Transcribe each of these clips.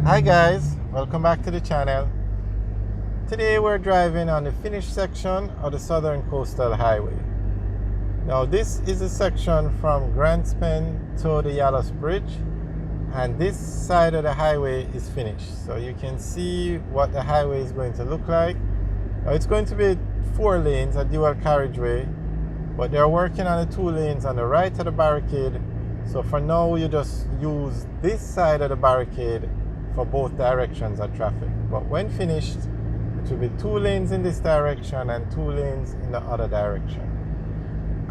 Hi guys, welcome back to the channel. Today we're driving on the finished section of the Southern Coastal Highway. Now this is a section from Grants Pen to the Yallow's Bridge, and this side of the highway is finished. So you can see what the highway is going to look like. Now it's going to be 4 lanes, a dual carriageway, but they're working on the 2 lanes on the right of the barricade. So for now you just use this side of the barricade for both directions of traffic. But when finished, it will be 2 lanes in this direction and 2 lanes in the other direction.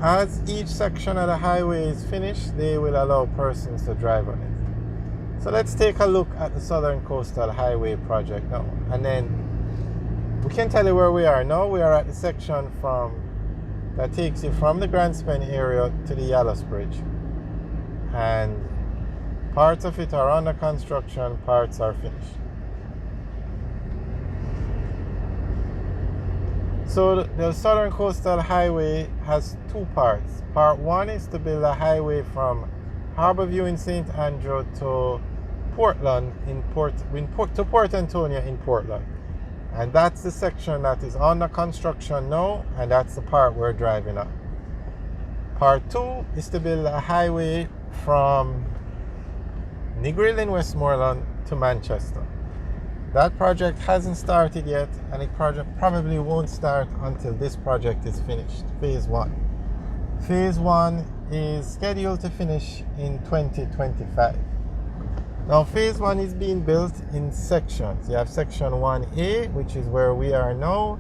As each section of the highway is finished, they will allow persons to drive on it. So let's take a look at the Southern Coastal Highway project now, and then we can tell you where we are now. We are at the section that takes you from the Grants Pen area to the Yallow's Bridge, and parts of it are under construction, parts are finished. So the Southern Coastal Highway has 2 parts. Part 1 is to build a highway from Harborview in St. Andrew to Portland to Port Antonio in Portland. And that's the section that is under construction now, and that's the part we're driving on. Part 2 is to build a highway from Negril in Westmoreland to Manchester. That project hasn't started yet, and it probably won't start until this project is finished, phase 1. Phase 1 is scheduled to finish in 2025. Now phase 1 is being built in sections. You have section 1A, which is where we are now,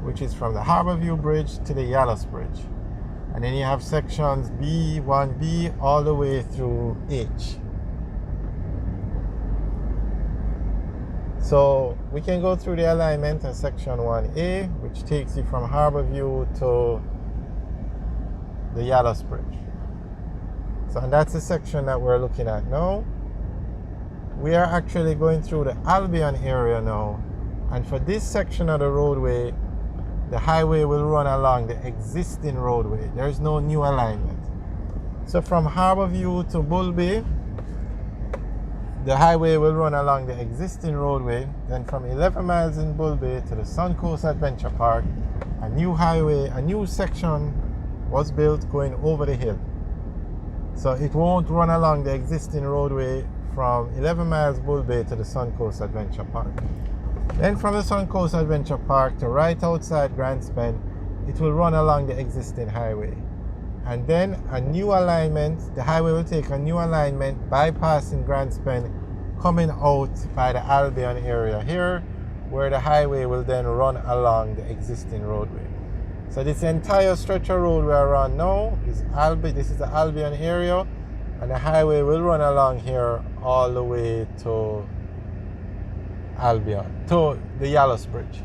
which is from the Harborview Bridge to the Yallow's Bridge. And then you have sections B, 1B, all the way through H. So we can go through the alignment in section 1A, which takes you from Harborview to the Yallow's Bridge. So, and that's the section that we're looking at now. We are actually going through the Albion area now, and for this section of the roadway, the highway will run along the existing roadway. There is no new alignment. So from Harborview to Bull Bay, the highway will run along the existing roadway. Then from 11 miles in Bull Bay to the Suncoast Adventure Park, a new section was built going over the hill. So it won't run along the existing roadway from 11 miles Bull Bay to the Suncoast Adventure Park. Then from the Suncoast Adventure Park to right outside Grants Pen, it will run along the existing highway. And then a new alignment, the highway will take a new alignment bypassing Grants Pen, coming out by the Albion area here, where the highway will then run along the existing roadway. So this entire stretch of road we are on now is this is the Albion area, and the highway will run along here all the way to Albion, to the Yallow's Bridge.